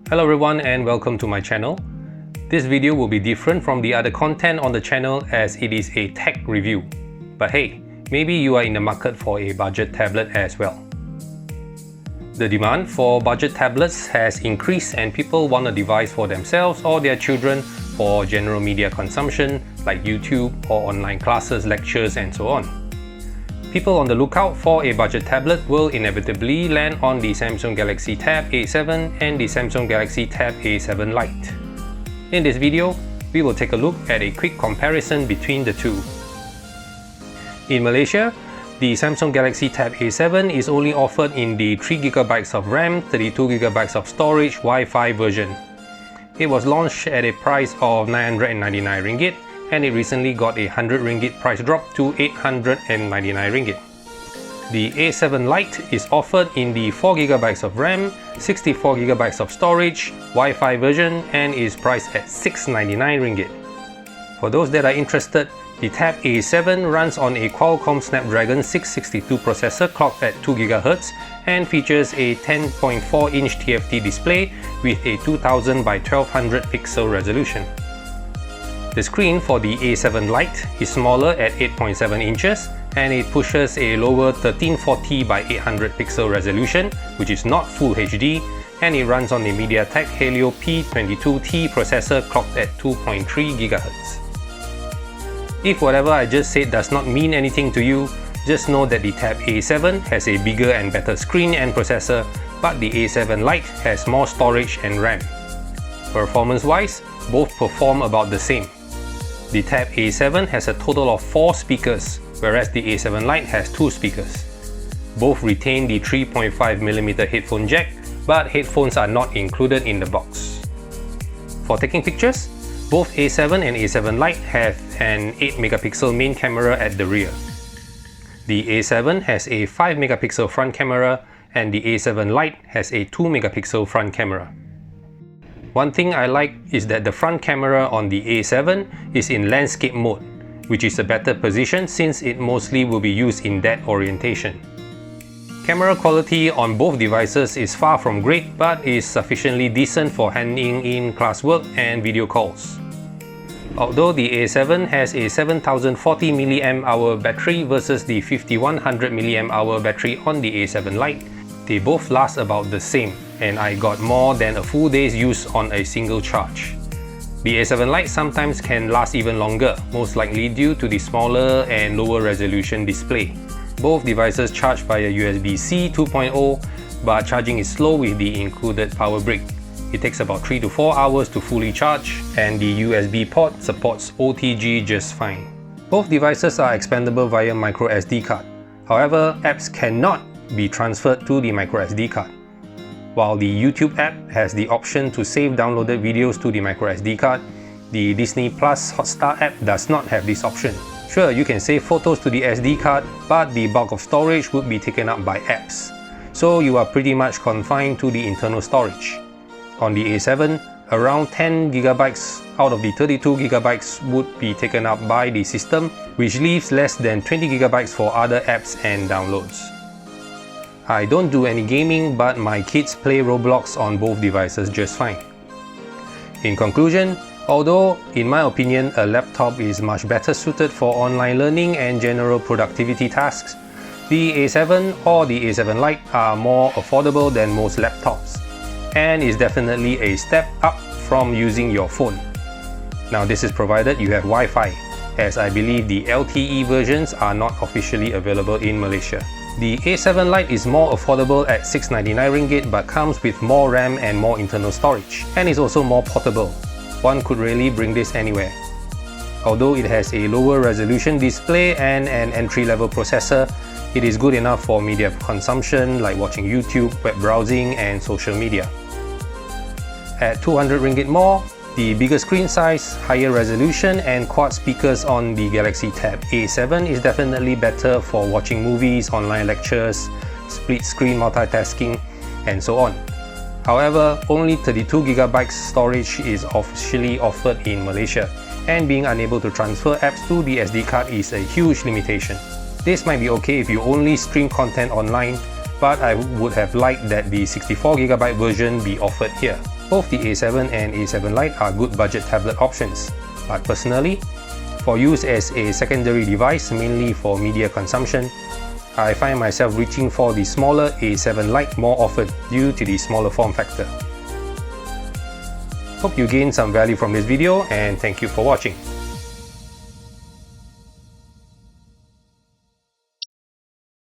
Hello everyone and welcome to my channel. This video will be different from the other content on the channel as it is a tech review. But hey, maybe you are in the market for a budget tablet as well. The demand for budget tablets has increased and people want a device for themselves or their children for general media consumption like YouTube or online classes, lectures and so on. People on the lookout for a budget tablet will inevitably land on the Samsung Galaxy Tab A7 and the Samsung Galaxy Tab A7 Lite. In this video, we will take a look at a quick comparison between the two. In Malaysia, the Samsung Galaxy Tab A7 is only offered in the 3GB of RAM, 32GB of storage Wi-Fi version. It was launched at a price of 999 ringgit and it recently got a 100 ringgit price drop to 899 ringgit. The A7 Lite is offered in the 4GB of RAM, 64GB of storage, Wi-Fi version and is priced at 699 ringgit. For those that are interested, the Tab A7 runs on a Qualcomm Snapdragon 662 processor clocked at 2GHz and features a 10.4-inch TFT display with a 2000 by 1200 pixel resolution. The screen for the A7 Lite is smaller at 8.7 inches and it pushes a lower 1340 by 800 pixel resolution, which is not Full HD, and it runs on a MediaTek Helio P22T processor clocked at 2.3 GHz. If whatever I just said does not mean anything to you, just know that the Tab A7 has a bigger and better screen and processor, but the A7 Lite has more storage and RAM. Performance-wise, both perform about the same. The Tab A7 has a total of 4 speakers, whereas the A7 Lite has 2 speakers. Both retain the 3.5mm headphone jack, but headphones are not included in the box. For taking pictures, both A7 and A7 Lite have an 8MP main camera at the rear. The A7 has a 5MP front camera and the A7 Lite has a 2MP front camera. One thing I like is that the front camera on the A7 is in landscape mode, which is a better position since it mostly will be used in that orientation. Camera quality on both devices is far from great but is sufficiently decent for handing in classwork and video calls. Although the A7 has a 7040 mAh battery versus the 5100 mAh battery on the A7 Lite, they both last about the same, and I got more than a full day's use on a single charge. The A7 Lite sometimes can last even longer, most likely due to the smaller and lower resolution display. Both devices charge via USB-C 2.0, but charging is slow with the included power brick. It takes about 3 to 4 hours to fully charge, and the USB port supports OTG just fine. Both devices are expandable via microSD card. However, apps cannot be transferred to the microSD card. While the YouTube app has the option to save downloaded videos to the microSD card, the Disney Plus Hotstar app does not have this option. Sure, you can save photos to the SD card, but the bulk of storage would be taken up by apps. So you are pretty much confined to the internal storage. On the A7, around 10GB out of the 32GB would be taken up by the system, which leaves less than 20GB for other apps and downloads. I don't do any gaming, but my kids play Roblox on both devices just fine. In conclusion, although in my opinion a laptop is much better suited for online learning and general productivity tasks, the A7 or the A7 Lite are more affordable than most laptops, and is definitely a step up from using your phone. Now this is provided you have Wi-Fi, as I believe the LTE versions are not officially available in Malaysia. The A7 Lite is more affordable at 699 ringgit but comes with more RAM and more internal storage, and is also more portable. One could really bring this anywhere. Although it has a lower resolution display and an entry-level processor, it is good enough for media consumption like watching YouTube, web browsing and social media. At 200 ringgit more, the bigger screen size, higher resolution and quad speakers on the Galaxy Tab A7 is definitely better for watching movies, online lectures, split screen multitasking and so on. However, only 32GB storage is officially offered in Malaysia, and being unable to transfer apps to the SD card is a huge limitation. This might be okay if you only stream content online, but I would have liked that the 64GB version be offered here. Both the A7 and A7 Lite are good budget tablet options, but personally, for use as a secondary device mainly for media consumption, I find myself reaching for the smaller A7 Lite more often due to the smaller form factor. Hope you gained some value from this video, and thank you for watching.